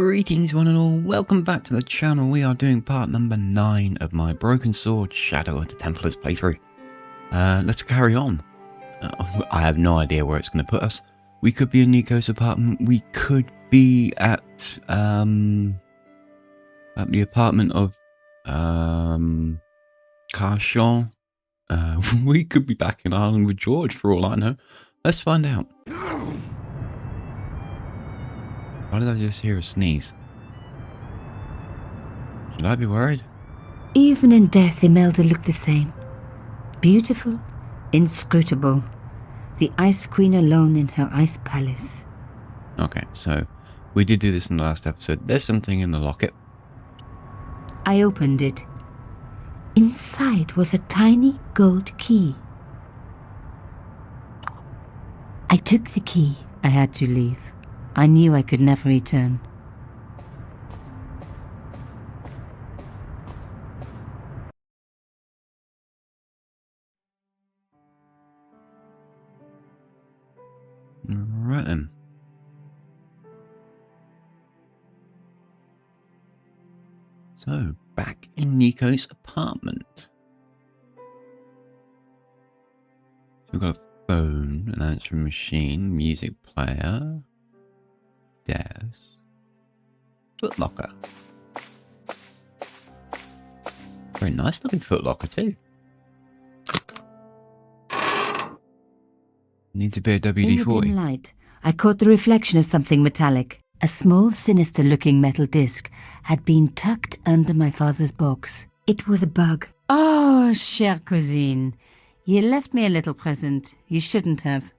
Greetings one and all, welcome back to the channel. We are doing part number 9 of my Broken Sword Shadow of the Templars playthrough. Let's carry on. I have no idea where it's going to put us. We could be in Nico's apartment, we could be at the apartment of Carchon. We could be back in Ireland with George for all I know. Let's find out. Why did I just hear a sneeze? Should I be worried? Even in death, Imelda looked the same. Beautiful, inscrutable. The Ice Queen alone in her ice palace. Okay, so we did do this in the last episode. There's something in the locket. I opened it. Inside was a tiny gold key. I took the key. I had to leave. I knew I could never return. Right then. So, back in Nico's apartment. So we've got a phone, an answering machine, music player, desk, footlocker. Very nice looking footlocker too. Needs a bit of WD-40. In the dim light, I caught the reflection of something metallic. A small, sinister-looking metal disc had been tucked under my father's box. It was a bug. Oh, chère cousine, you left me a little present. You shouldn't have.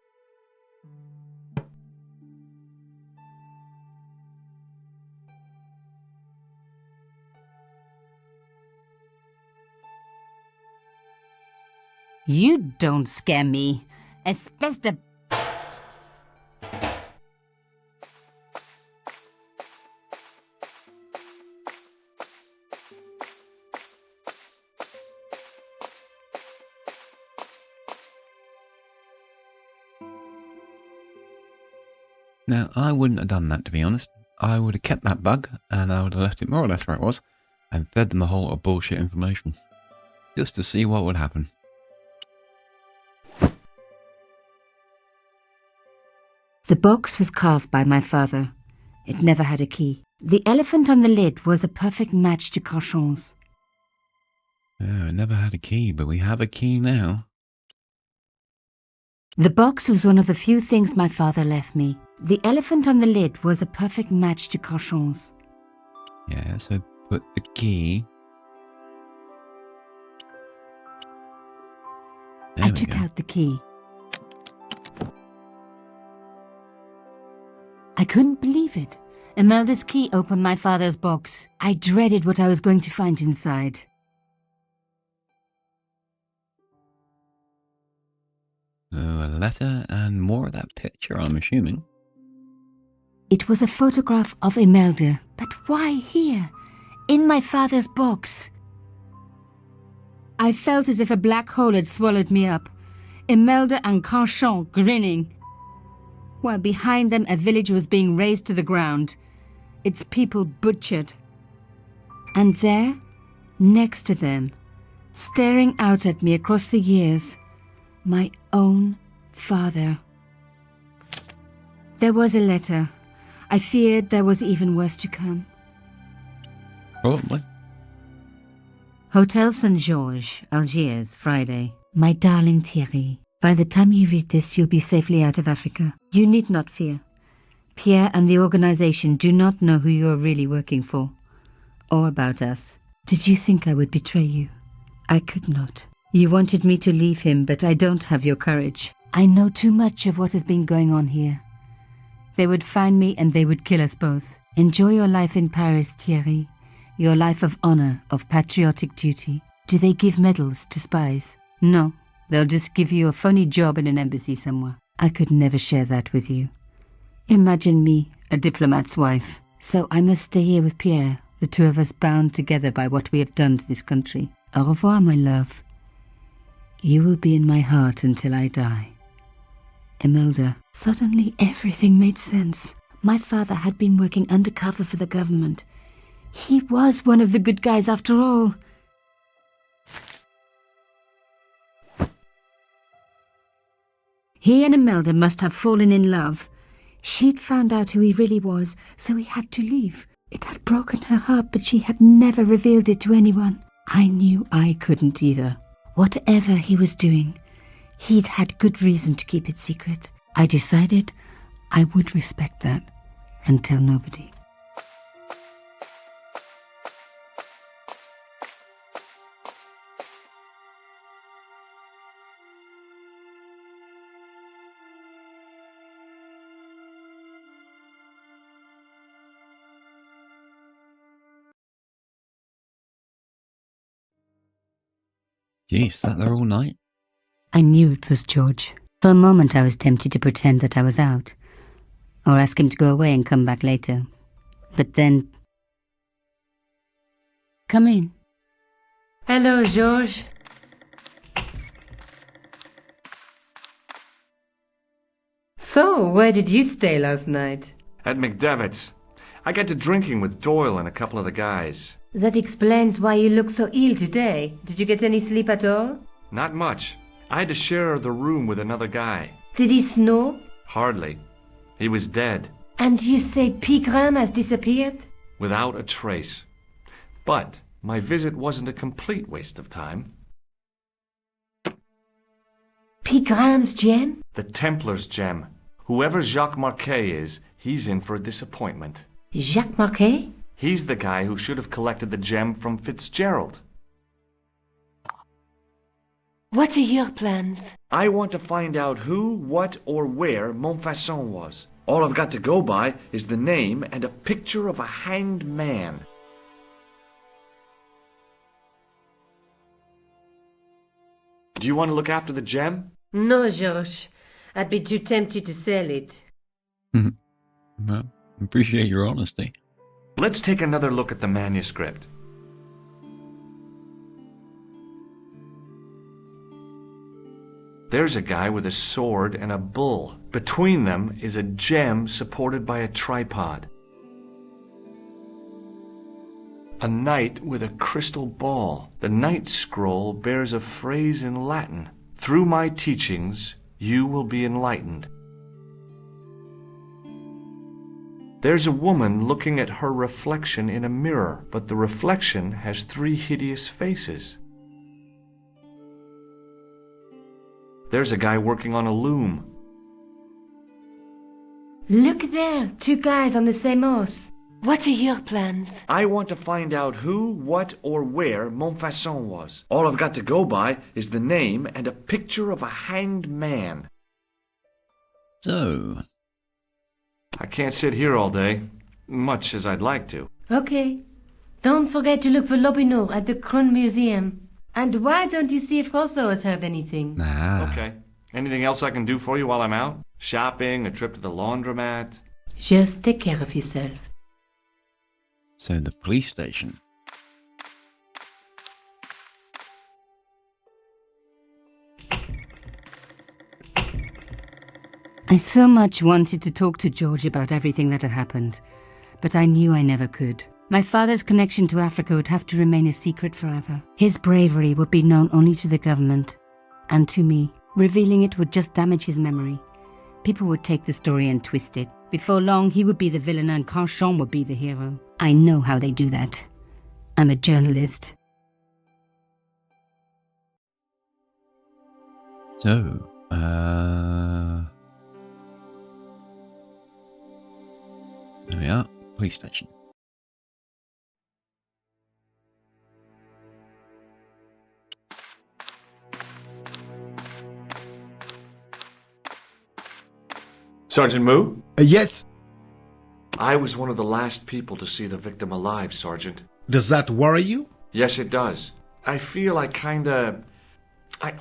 You don't scare me. Espèce de... Now, I wouldn't have done that, to be honest. I would have kept that bug, and I would have left it more or less where it was, and fed them a whole lot of bullshit information. Just to see what would happen. The box was carved by my father. It never had a key. The elephant on the lid was a perfect match to Carchon's. Oh, it never had a key, but we have a key now. The box was one of the few things my father left me. The elephant on the lid was a perfect match to Carchon's. Yeah, so put the key... There I we took go. out the key. I couldn't believe it. Imelda's key opened my father's box. I dreaded what I was going to find inside. So a letter and more of that picture, I'm assuming. It was a photograph of Imelda. But why here? In my father's box? I felt as if a black hole had swallowed me up. Imelda and Carchon grinning. While behind them a village was being razed to the ground, its people butchered. And there, next to them, staring out at me across the years, my own father. There was a letter. I feared there was even worse to come. Probably. Hotel St. Georges, Algiers, Friday. My darling Thierry, by the time you read this, you'll be safely out of Africa. You need not fear. Pierre and the organization do not know who you are really working for, or about us. Did you think I would betray you? I could not. You wanted me to leave him, but I don't have your courage. I know too much of what has been going on here. They would find me and they would kill us both. Enjoy your life in Paris, Thierry. Your life of honor, of patriotic duty. Do they give medals to spies? No. They'll just give you a phony job in an embassy somewhere. I could never share that with you. Imagine me, a diplomat's wife. So I must stay here with Pierre, the two of us bound together by what we have done to this country. Au revoir, my love. You will be in my heart until I die. Imelda. Suddenly everything made sense. My father had been working undercover for the government. He was one of the good guys after all. He and Imelda must have fallen in love. She'd found out who he really was, so he had to leave. It had broken her heart, but she had never revealed it to anyone. I knew I couldn't either. Whatever he was doing, he'd had good reason to keep it secret. I decided I would respect that and tell nobody. Gee, sat there all night? I knew it was George. For a moment I was tempted to pretend that I was out, or ask him to go away and come back later. But then... Come in. Hello, George. So, where did you stay last night? At McDevitt's. I got to drinking with Doyle and a couple of the guys. That explains why you look so ill today. Did you get any sleep at all? Not much. I had to share the room with another guy. Did he snore? Hardly. He was dead. And you say Pigram has disappeared? Without a trace. But my visit wasn't a complete waste of time. Pigram's gem? The Templars gem. Whoever Jacques Marquet is, he's in for a disappointment. Jacques Marquet? He's the guy who should have collected the gem from Fitzgerald. What are your plans? I want to find out who, what, or where Montfaucon was. All I've got to go by is the name and a picture of a hanged man. Do you want to look after the gem? No, George. I'd be too tempted to sell it. Well, appreciate your honesty. Let's take another look at the manuscript. There's a guy with a sword and a bull. Between them is a gem supported by a tripod. A knight with a crystal ball. The knight's scroll bears a phrase in Latin. Through my teachings, you will be enlightened. There's a woman looking at her reflection in a mirror, but the reflection has 3 hideous faces. There's a guy working on a loom. Look there, 2 guys on the same horse. What are your plans? I want to find out who, what, or where Montfaucon was. All I've got to go by is the name and a picture of a hanged man. So, I can't sit here all day, much as I'd like to. Okay. Don't forget to look for Lopinot at the Kron Museum. And why don't you see if Rosso has heard anything? nah. Okay. Anything else I can do for you while I'm out? Shopping, a trip to the laundromat? Just take care of yourself. So the police station. I so much wanted to talk to George about everything that had happened, but I knew I never could. My father's connection to Africa would have to remain a secret forever. His bravery would be known only to the government and to me. Revealing it would just damage his memory. People would take the story and twist it. Before long, he would be the villain and Carchon would be the hero. I know how they do that. I'm a journalist. So, there we are, police station. Sergeant Moo? Yes. I was one of the last people to see the victim alive, Sergeant. Does that worry you? Yes, it does. I feel I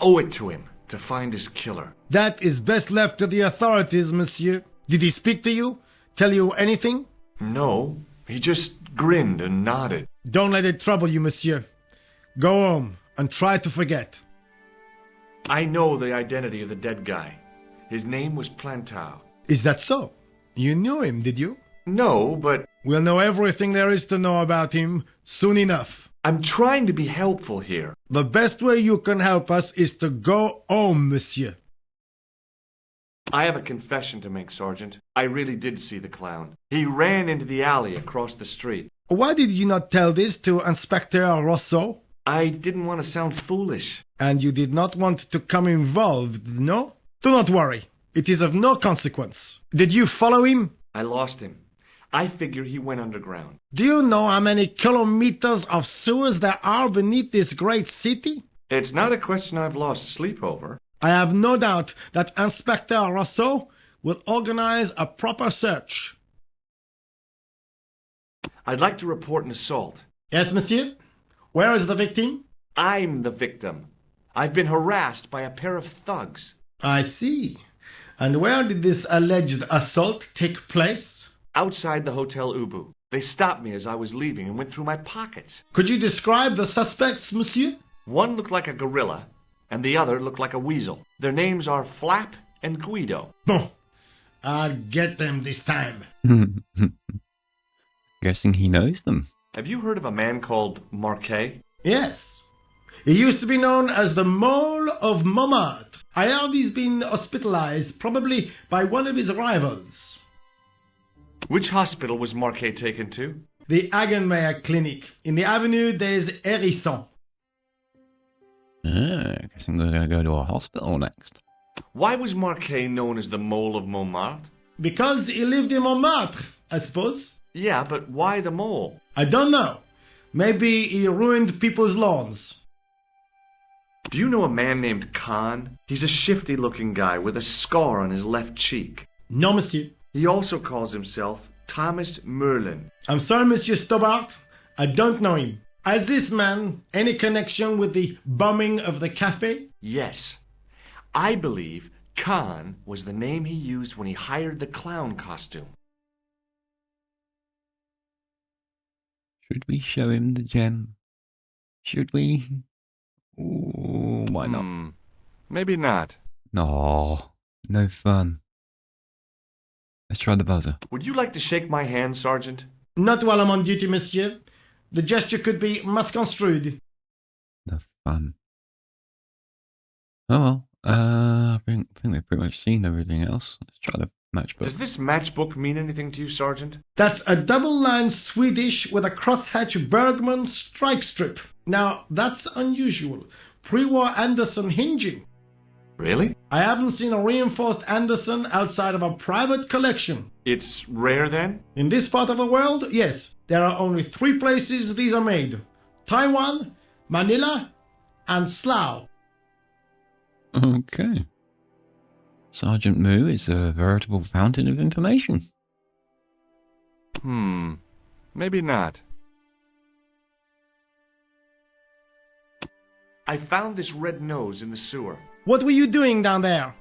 owe it to him to find his killer. That is best left to the authorities, monsieur. Did he speak to you? Tell you anything? No, he just grinned and nodded. Don't let it trouble you, monsieur. Go home and try to forget. I know the identity of the dead guy. His name was Plantou. Is that so? You knew him, did you? No, but We'll know everything there is to know about him soon enough. I'm trying to be helpful here. The best way you can help us is to go home, monsieur. I have a confession to make, Sergeant. I really did see the clown. He ran into the alley across the street. Why did you not tell this to Inspector Rousseau? I didn't want to sound foolish. And you did not want to come involved, no? Do not worry. It is of no consequence. Did you follow him? I lost him. I figure he went underground. Do you know how many kilometers of sewers there are beneath this great city? It's not a question I've lost sleep over. I have no doubt that Inspector Rousseau will organize a proper search. I'd like to report an assault. Yes, monsieur? Where is the victim? I'm the victim. I've been harassed by a pair of thugs. I see. And where did this alleged assault take place? Outside the Hotel Ubu. They stopped me as I was leaving and went through my pockets. Could you describe the suspects, monsieur? One looked like a gorilla, and the other looked like a weasel. Their names are Flap and Guido. Bon. I'll get them this time. Guessing he knows them. Have you heard of a man called Marquet? Yes. He used to be known as the Mole of Montmartre. I heard he's been hospitalized, probably by one of his rivals. Which hospital was Marquet taken to? The Hagenmeyer Clinic, in the Avenue des Hérissons. I guess I'm going to go to a hospital next. Why was Marquet known as the Mole of Montmartre? Because he lived in Montmartre, I suppose. Yeah, but why the mole? I don't know. Maybe he ruined people's lawns. Do you know a man named Khan? He's a shifty-looking guy with a scar on his left cheek. No, monsieur. He also calls himself Thomas Merlin. I'm sorry, Monsieur Stobart. I don't know him. Has this man any connection with the bombing of the cafe? Yes. I believe Khan was the name he used when he hired the clown costume. Should we show him the gem? Should we? Ooh, why not? Maybe not. No, no fun. Let's try the buzzer. Would you like to shake my hand, Sergeant? Not while I'm on duty, monsieur. The gesture could be misconstrued. The fun. Oh well, I think we've pretty much seen everything else. Let's try the matchbook. Does this matchbook mean anything to you, Sergeant? That's a double-line Swedish with a crosshatch Bergman strike strip. Now, that's unusual. Pre-war Anderson hinging. Really? I haven't seen a reinforced Anderson outside of a private collection. It's rare then? In this part of the world, yes. There are only 3 places these are made. Taiwan, Manila, and Slough. Okay. Sergeant Moo is a veritable fountain of information. Maybe not. I found this red nose in the sewer. What were you doing down there?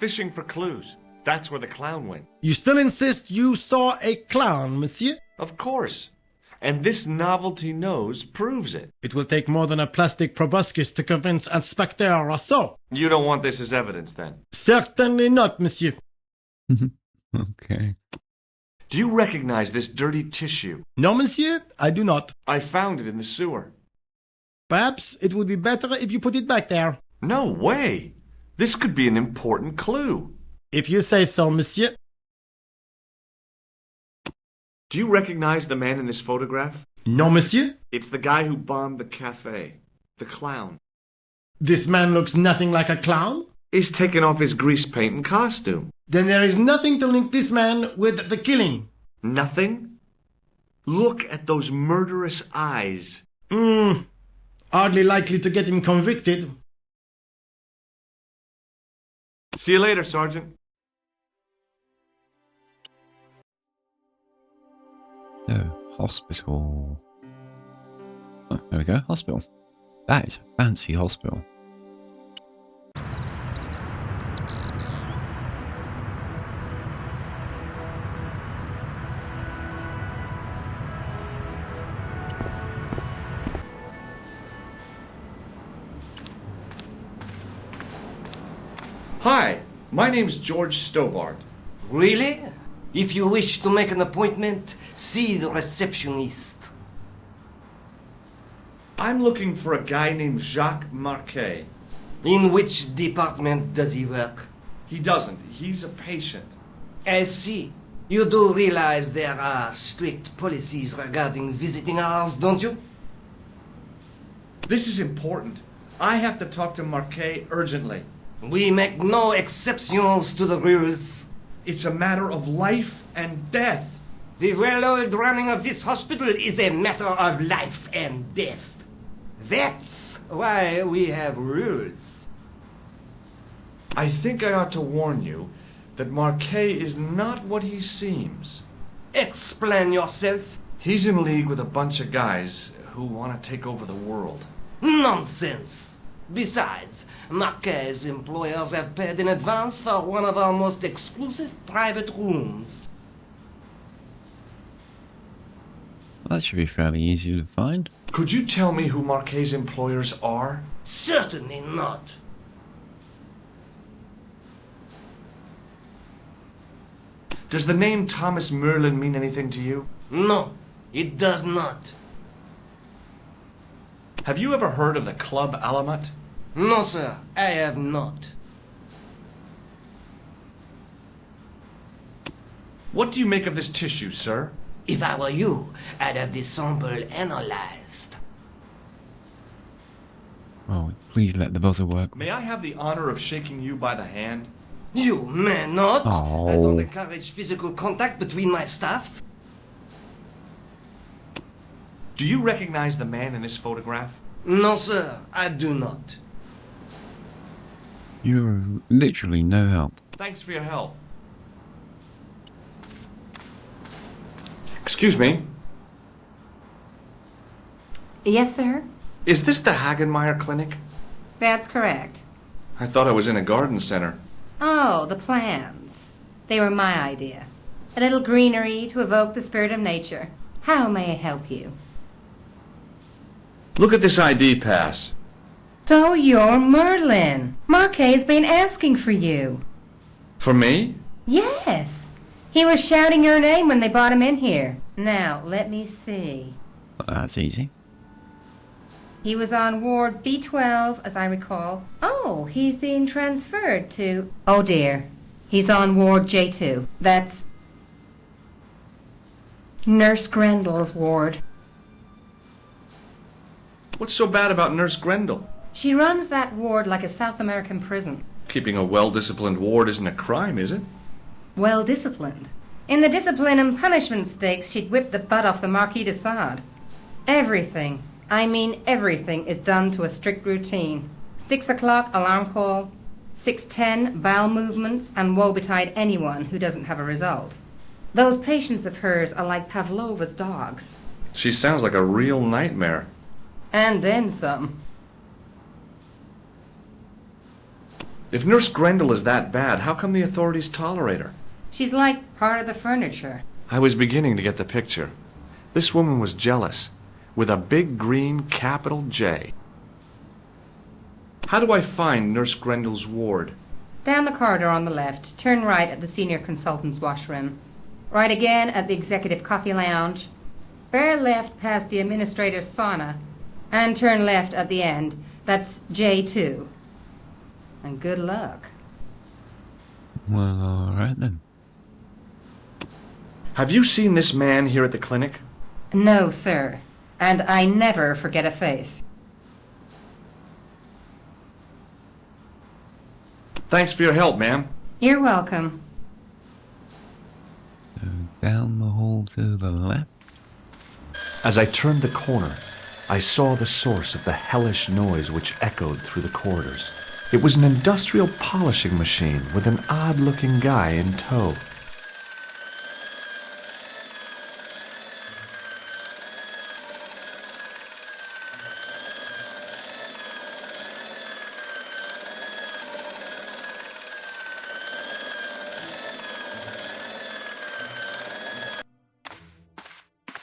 Fishing for clues. That's where the clown went. You still insist you saw a clown, monsieur? Of course. And this novelty nose proves it. It will take more than a plastic proboscis to convince Inspector Rousseau. You don't want this as evidence, then? Certainly not, monsieur. Okay. Do you recognize this dirty tissue? No, monsieur, I do not. I found it in the sewer. Perhaps it would be better if you put it back there. No way! This could be an important clue. If you say so, monsieur. Do you recognize the man in this photograph? No, monsieur. It's the guy who bombed the cafe. The clown. This man looks nothing like a clown. He's taken off his grease paint and costume. Then there is nothing to link this man with the killing. Nothing? Look at those murderous eyes. Hardly likely to get him convicted. See you later, Sergeant. So, hospital. Oh, there we go, hospital. That is a fancy hospital. Hi, my name's George Stobart. Really? If you wish to make an appointment, see the receptionist. I'm looking for a guy named Jacques Marquet. In which department does he work? He doesn't. He's a patient. I see. You do realize there are strict policies regarding visiting hours, don't you? This is important. I have to talk to Marquet urgently. We make no exceptions to the rules. It's a matter of life and death. The well-oiled running of this hospital is a matter of life and death. That's why we have rules. I think I ought to warn you that Marquet is not what he seems. Explain yourself. He's in league with a bunch of guys who want to take over the world. Nonsense. Besides, Marquet's employers have paid in advance for one of our most exclusive private rooms. That should be fairly easy to find. Could you tell me who Marquet's employers are? Certainly not. Does the name Thomas Merlin mean anything to you? No, it does not. Have you ever heard of the Club Alamat? No, sir, I have not. What do you make of this tissue, sir? If I were you, I'd have this sample analyzed. Oh, please let the buzzer work. May I have the honor of shaking you by the hand? You may not. Oh. I don't encourage physical contact between my staff. Do you recognize the man in this photograph? No, sir, I do not. You're literally no help. Thanks for your help. Excuse me. Yes, sir? Is this the Hagenmeyer Clinic? That's correct. I thought I was in a garden center. Oh, the plants. They were my idea. A little greenery to evoke the spirit of nature. How may I help you? Look at this ID pass. So you're Merlin. Marquet's been asking for you. For me? Yes. He was shouting your name when they brought him in here. Now, let me see. Well, that's easy. He was on Ward B12, as I recall. Oh, he's being transferred to... Oh, dear. He's on Ward J2. That's Nurse Grendel's ward. What's so bad about Nurse Grendel? She runs that ward like a South American prison. Keeping a well-disciplined ward isn't a crime, is it? Well disciplined. In the discipline and punishment stakes, she'd whip the butt off the Marquis de Sade. Everything, I mean everything, is done to a strict routine. 6 o'clock alarm call, 6:10 bowel movements, and woe betide anyone who doesn't have a result. Those patients of hers are like Pavlova's dogs. She sounds like a real nightmare. And then some. If Nurse Grendel is that bad, how come the authorities tolerate her? She's like part of the furniture. I was beginning to get the picture. This woman was jealous, with a big green capital J. How do I find Nurse Grendel's ward? Down the corridor on the left, turn right at the senior consultant's washroom. Right again at the executive coffee lounge. Bear left past the administrator's sauna, and turn left at the end. That's J2. And good luck. Well, alright then. Have you seen this man here at the clinic? No, sir. And I never forget a face. Thanks for your help, ma'am. You're welcome. So down the hall to the left. As I turned the corner, I saw the source of the hellish noise which echoed through the corridors. It was an industrial polishing machine with an odd-looking guy in tow.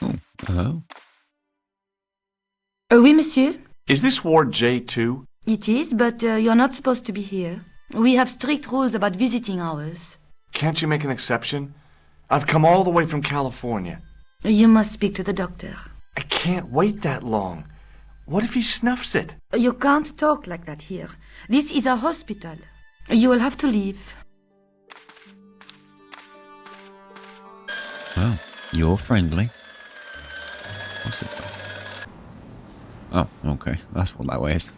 Oh, hello. Oui, monsieur. Is this Ward J2? It is, but you're not supposed to be here. We have strict rules about visiting hours. Can't you make an exception? I've come all the way from California. You must speak to the doctor. I can't wait that long. What if he snuffs it? You can't talk like that here. This is a hospital. You will have to leave. Well, you're friendly. What's this one? Oh, okay. That's what that way is.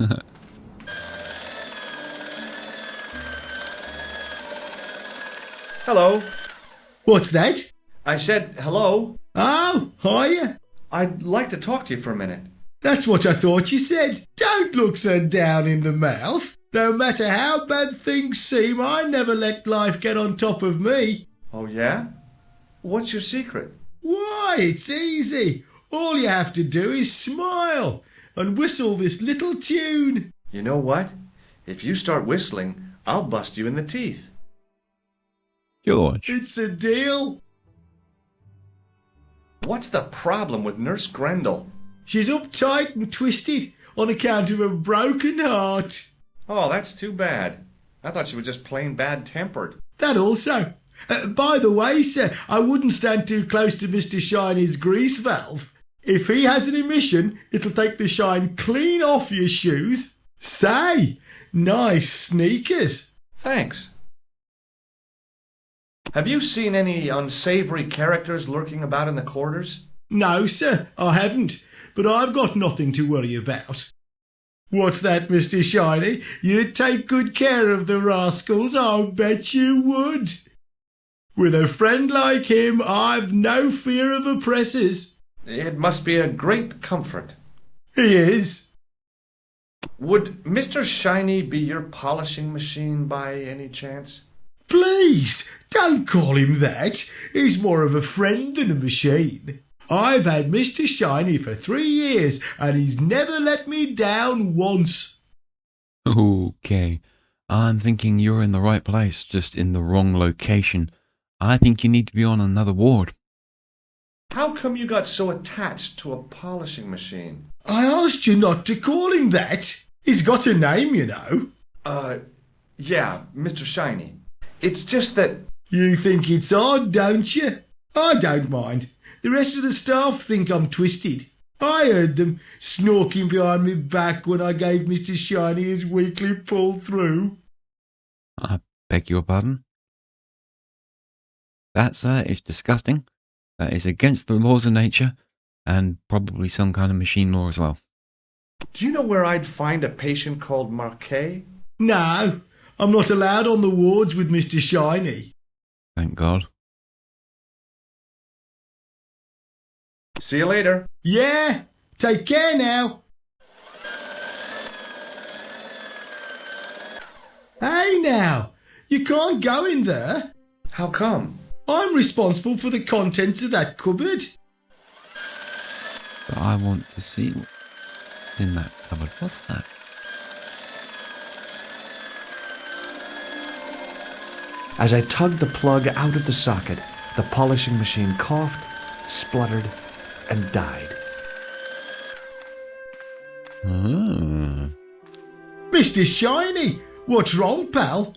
Hello. What's that? I said hello. Oh, hiya. I'd like to talk to you for a minute. That's what I thought you said. Don't look so down in the mouth. No matter how bad things seem, I never let life get on top of me. Oh, yeah? What's your secret? Why, it's easy. All you have to do is smile and whistle this little tune. You know what? If you start whistling, I'll bust you in the teeth. George. It's a deal. What's the problem with Nurse Grendel? She's uptight and twisted on account of a broken heart. Oh, that's too bad. I thought she was just plain bad-tempered. That also. By the way, sir, I wouldn't stand too close to Mr. Shiny's grease valve. If he has an emission, it'll take the shine clean off your shoes. Say, nice sneakers. Thanks. Have you seen any unsavory characters lurking about in the quarters? No, sir, I haven't, but I've got nothing to worry about. What's that, Mr. Shiny? You'd take good care of the rascals, I'll bet you would. With a friend like him, I've no fear of oppressors. It must be a great comfort. He is. Would Mr. Shiny be your polishing machine by any chance? Please, don't call him that. He's more of a friend than a machine. I've had Mr. Shiny for 3 years, and he's never let me down once. Okay. I'm thinking you're in the right place, just in the wrong location. I think you need to be on another ward. How come you got so attached to a polishing machine? I asked you not to call him that. He's got a name, you know. Yeah, Mr. Shiny. It's just that... You think it's odd, don't you? I don't mind. The rest of the staff think I'm twisted. I heard them snorking behind me back when I gave Mr. Shiny his weekly pull-through. I beg your pardon? That, sir, is disgusting. That is against the laws of nature, and probably some kind of machine law as well. Do you know where I'd find a patient called Marquet? No, I'm not allowed on the wards with Mr. Shiny. Thank God. See you later. Yeah, take care now. Hey now, you can't go in there. How come? I'm responsible for the contents of that cupboard. But I want to see what's in that cupboard. What's that? As I tugged the plug out of the socket, the polishing machine coughed, spluttered, and died. Ah. Mr. Shiny, what's wrong, pal?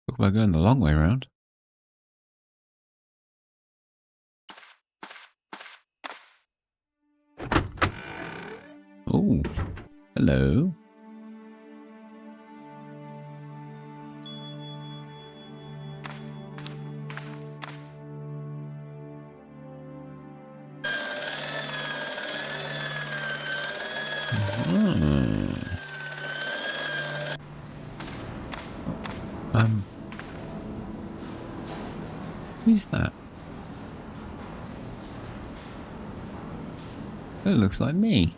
Look, we're going the long way round. Oh, hello. Who's that? It looks like me.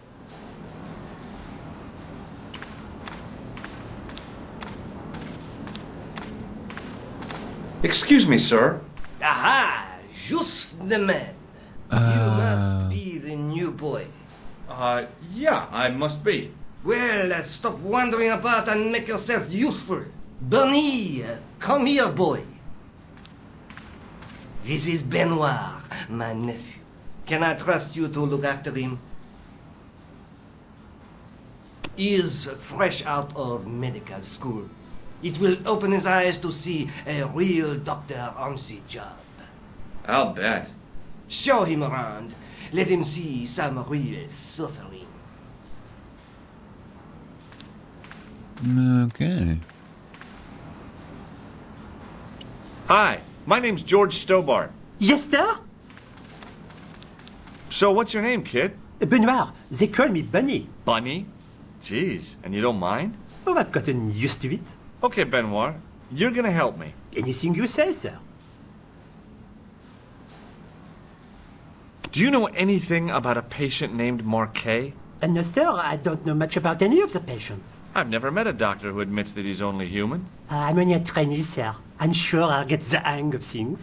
Excuse me, sir. Aha! Just the man. You must be the new boy. Yeah, I must be. Well, stop wandering about and make yourself useful. Bernie, come here, boy. This is Benoit, my nephew. Can I trust you to look after him? He is fresh out of medical school. It will open his eyes to see a real doctor on the job. I'll bet. Show him around. Let him see some real suffering. Okay. Hi, my name's George Stobart. Yes, sir? So what's your name, kid? Benoit, they call me Bunny. Bunny? Jeez, and you don't mind? Oh, I've gotten used to it. Okay, Benoit, you're gonna help me. Anything you say, sir. Do you know anything about a patient named Marquet? No, sir, I don't know much about any of the patients. I've never met a doctor who admits that he's only human. I'm only a trainee, sir. I'm sure I'll get the hang of things.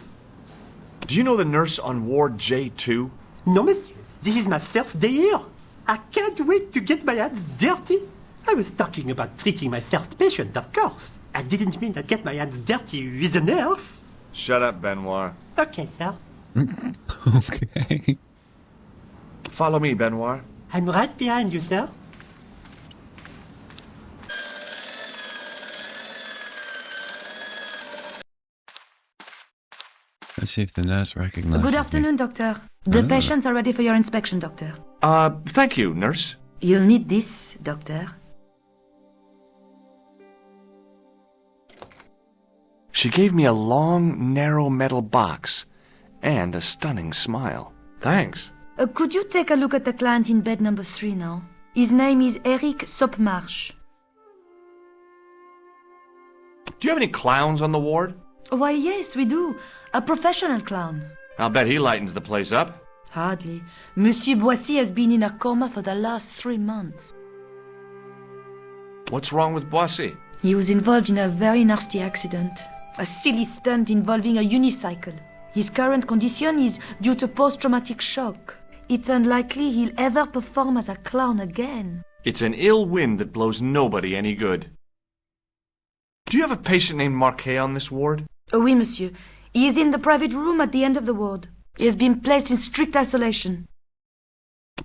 Do you know the nurse on Ward J2? No, monsieur. This is my first day here. I can't wait to get my hands dirty. I was talking about treating my first patient, of course. I didn't mean I'd get my hands dirty with a nurse. Shut up, Benoit. Okay, sir. Okay. Follow me, Benoit. I'm right behind you, sir. Let's see if the nurse recognizes Good me. afternoon, doctor. The patients are ready for your inspection, doctor. Thank you, nurse. You'll need this, doctor. She gave me a long, narrow metal box and a stunning smile. Thanks. Could you take a look at the client in bed number 3 now? His name is Eric Sopmarsh. Do you have any clowns on the ward? Why, yes, we do. A professional clown. I'll bet he lightens the place up. Hardly. Monsieur Boissy has been in a coma for the last 3 months. What's wrong with Boissy? He was involved in a very nasty accident. A silly stunt involving a unicycle. His current condition is due to post-traumatic shock. It's unlikely he'll ever perform as a clown again. It's an ill wind that blows nobody any good. Do you have a patient named Marquet on this ward? Oui, monsieur. He is in the private room at the end of the ward. He has been placed in strict isolation.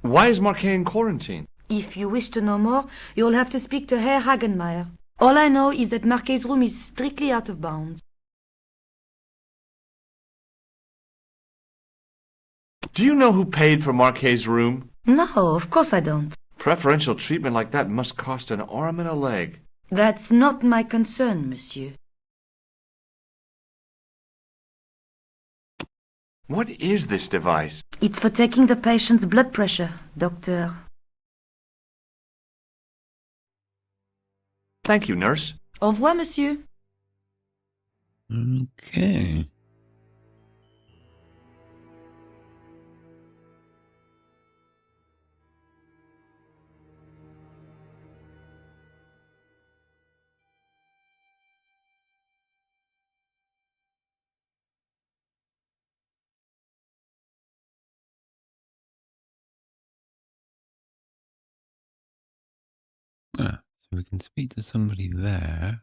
Why is Marquet in quarantine? If you wish to know more, you'll have to speak to Herr Hagenmeier. All I know is that Marquet's room is strictly out of bounds. Do you know who paid for Marquet's room? No, of course I don't. Preferential treatment like that must cost an arm and a leg. That's not my concern, monsieur. What is this device? It's for taking the patient's blood pressure, doctor. Thank you, nurse. Au revoir, monsieur. Okay. So we can speak to somebody there.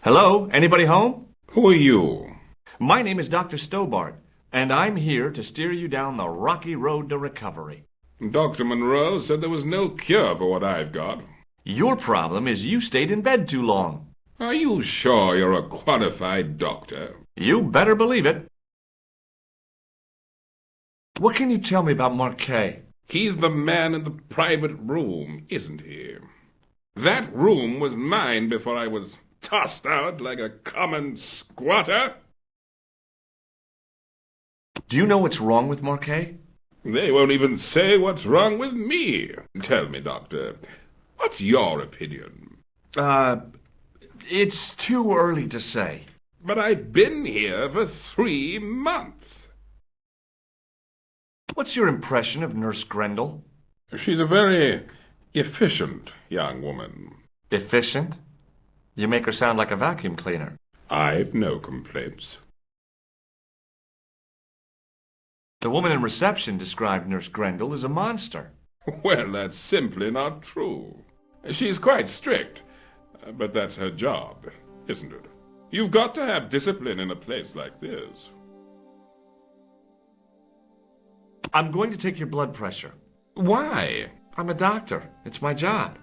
Hello? Anybody home? Who are you? My name is Dr. Stobart, and I'm here to steer you down the rocky road to recovery. Dr. Monroe said there was no cure for what I've got. Your problem is you stayed in bed too long. Are you sure you're a qualified doctor? You better believe it. What can you tell me about Marquet? He's the man in the private room, isn't he? That room was mine before I was tossed out like a common squatter. Do you know what's wrong with Marquet? They won't even say what's wrong with me. Tell me, doctor, what's your opinion? It's too early to say. But I've been here for 3 months. What's your impression of Nurse Grendel? She's a very efficient young woman. Efficient? You make her sound like a vacuum cleaner. I've no complaints. The woman in reception described Nurse Grendel as a monster. Well, that's simply not true. She's quite strict, but that's her job, isn't it? You've got to have discipline in a place like this. I'm going to take your blood pressure. Why? I'm a doctor. It's my job.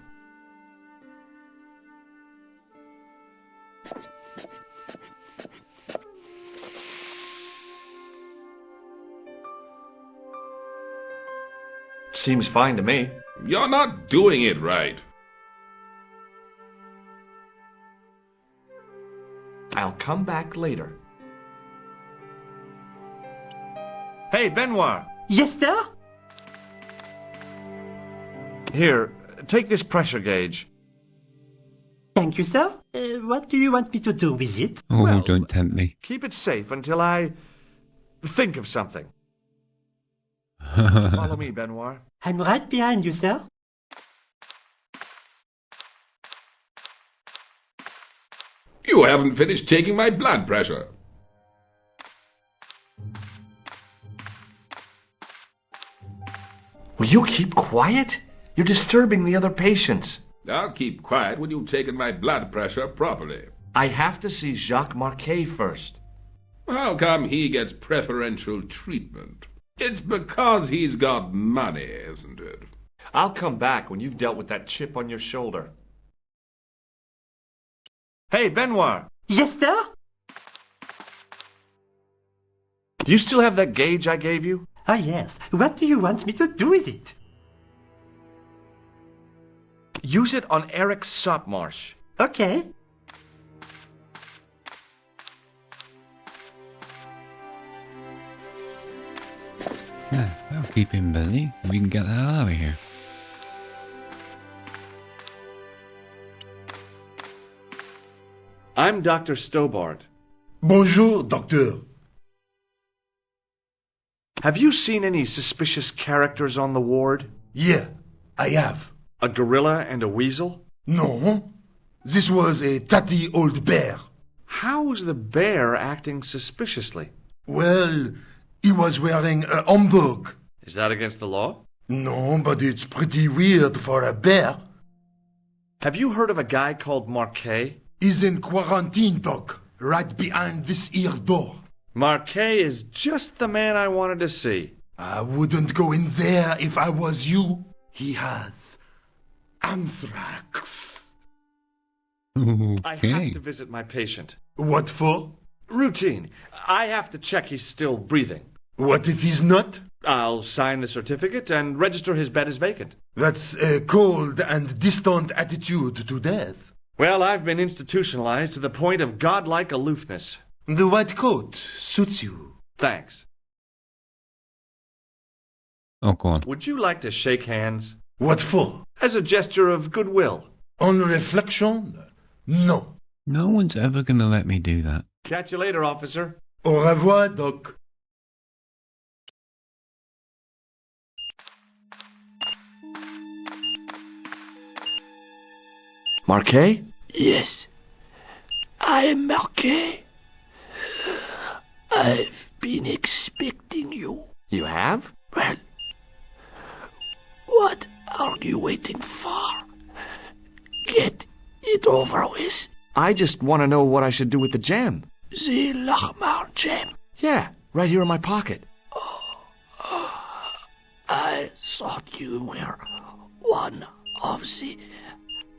Seems fine to me. You're not doing it right. I'll come back later. Hey, Benoit! Yes, sir? Here, take this pressure gauge. Thank you, sir. What do you want me to do with it? Oh, Well, don't tempt me. Keep it safe until I think of something. Follow me, Benoit. I'm right behind you, sir. You haven't finished taking my blood pressure. Will you keep quiet? You're disturbing the other patients. I'll keep quiet when you've taken my blood pressure properly. I have to see Jacques Marquet first. How come he gets preferential treatment? It's because he's got money, isn't it? I'll come back when you've dealt with that chip on your shoulder. Hey, Benoit! Yes, sir? Do you still have that gauge I gave you? Oh, yes. What do you want me to do with it? Use it on Eric Sopmarsh. Okay. Yeah, that'll keep him busy. We can get that out of here. I'm Dr. Stobart. Bonjour, docteur. Have you seen any suspicious characters on the ward? Yeah, I have. A gorilla and a weasel? No, this was a tatty old bear. How is the bear acting suspiciously? Well, he was wearing a homburg. Is that against the law? No, but it's pretty weird for a bear. Have you heard of a guy called Marquet? He's in quarantine, doc, right behind this here door. Marquet is just the man I wanted to see. I wouldn't go in there if I was you. He has anthrax. I Okay. have to visit my patient. What for? Routine. I have to check he's still breathing. What if he's not? I'll sign the certificate and register his bed as vacant. That's a cold and distant attitude to death. Well, I've been institutionalized to the point of godlike aloofness. The white coat suits you. Thanks. Oh, go on. Would you like to shake hands? What for? As a gesture of goodwill. On reflection? No. No one's ever going to let me do that. Catch you later, officer. Au revoir, doc. Marquet? Yes, I am Marquet. I've been expecting you. You have? Well, what are you waiting for? Get it over with. I just want to know what I should do with the gem. The Lachmar gem. Yeah, right here in my pocket. I thought you were one of the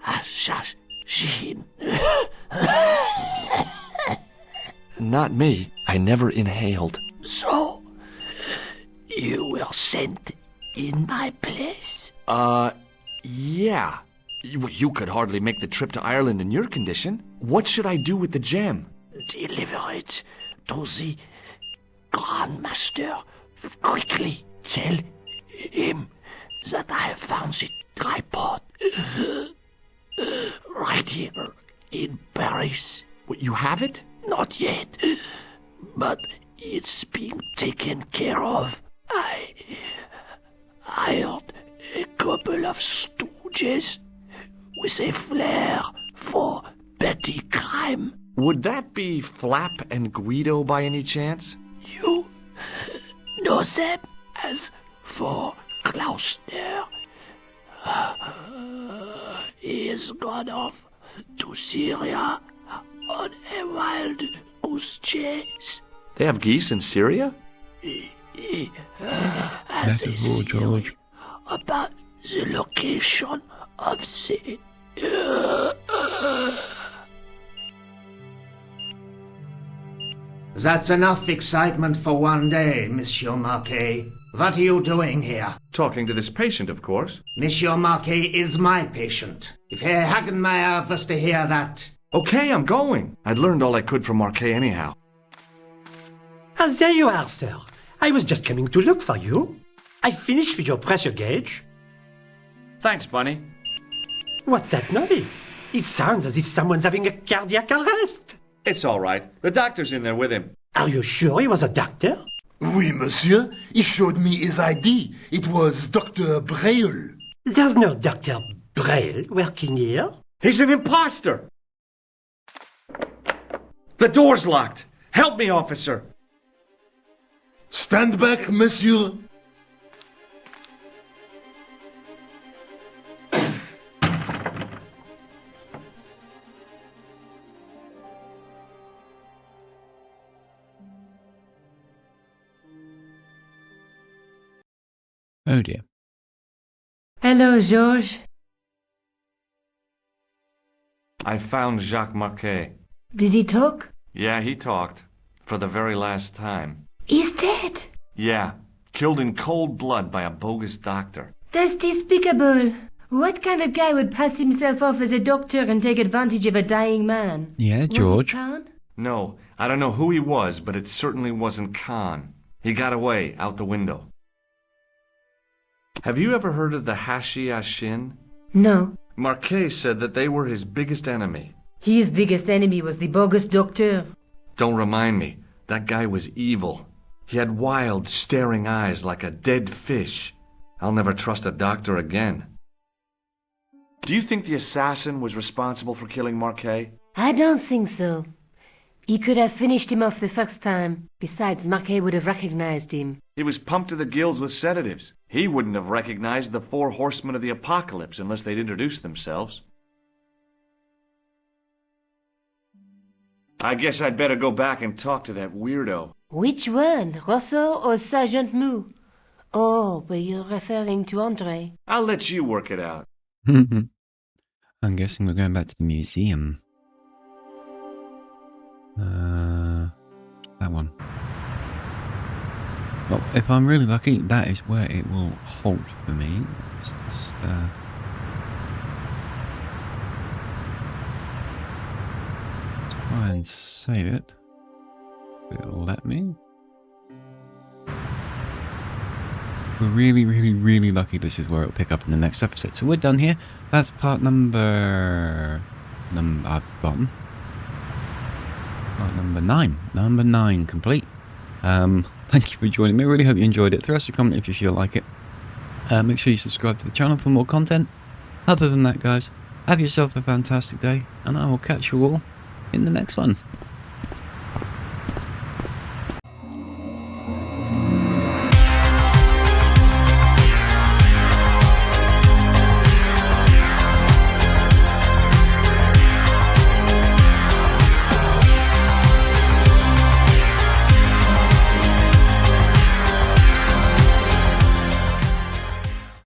assassin. Not me. I never inhaled. So, you were sent in my place. Yeah. You could hardly make the trip to Ireland in your condition. What should I do with the gem? Deliver it to the Grand Master quickly. Tell him that I have found the tripod right here in Paris. What, you have it? Not yet, but it's being taken care of. I hired a couple of stooges with a flair for petty crime. Would that be Flap and Guido by any chance? You know them as for Klausner. has gone off to Syria on a wild goose chase. They have geese in Syria? He has a Metaphor, George. theory about the location of the... That's enough excitement for one day, Monsieur Marquet. What are you doing here? Talking to this patient, of course. Monsieur Marquet is my patient. If Herr Hagenmeier was to hear that... Okay, I'm going. I'd learned all I could from Marquet anyhow. Ah, there you are, sir. I was just coming to look for you. I finished with your pressure gauge. Thanks, Bunny. What's that noise? It sounds as if someone's having a cardiac arrest. It's all right. The doctor's in there with him. Are you sure he was a doctor? Oui, monsieur. He showed me his ID. It was Dr. Braille. There's no Dr. Braille working here. He's an imposter! The door's locked. Help me, officer. Stand back, monsieur. Oh dear. Hello, Georges. I found Jacques Marquet. Did he talk? Yeah, he talked. For the very last time. He's dead. Yeah, killed in cold blood by a bogus doctor. That's despicable. What kind of guy would pass himself off as a doctor and take advantage of a dying man? Yeah, George. Was it Khan? No, I don't know who he was, but it certainly wasn't Khan. He got away, out the window. Have you ever heard of the Hashi-Ashin? No. Marquet said that they were his biggest enemy. His biggest enemy was the bogus doctor. Don't remind me. That guy was evil. He had wild, staring eyes like a dead fish. I'll never trust a doctor again. Do you think the assassin was responsible for killing Marquet? I don't think so. He could have finished him off the first time. Besides, Marquet would have recognized him. He was pumped to the gills with sedatives. He wouldn't have recognized the 4 horsemen of the apocalypse unless they'd introduced themselves. I guess I'd better go back and talk to that weirdo. Which one, Rousseau or Sergeant Mou? Oh, but you're referring to Andre. I'll let you work it out. I'm guessing we're going back to the museum. That one. Well, if I'm really lucky, that is where it will halt for me. Let's just, try and save it. It'll let me. We're really, really, really lucky this is where it'll pick up in the next episode. So we're done here. That's part number... I've forgotten. Part number 9. Number 9 complete. Thank you for joining me. I really hope you enjoyed it. Throw us a comment if you feel like it. Make sure you subscribe to the channel for more content. Other than that, guys, have yourself a fantastic day, and I will catch you all in the next one.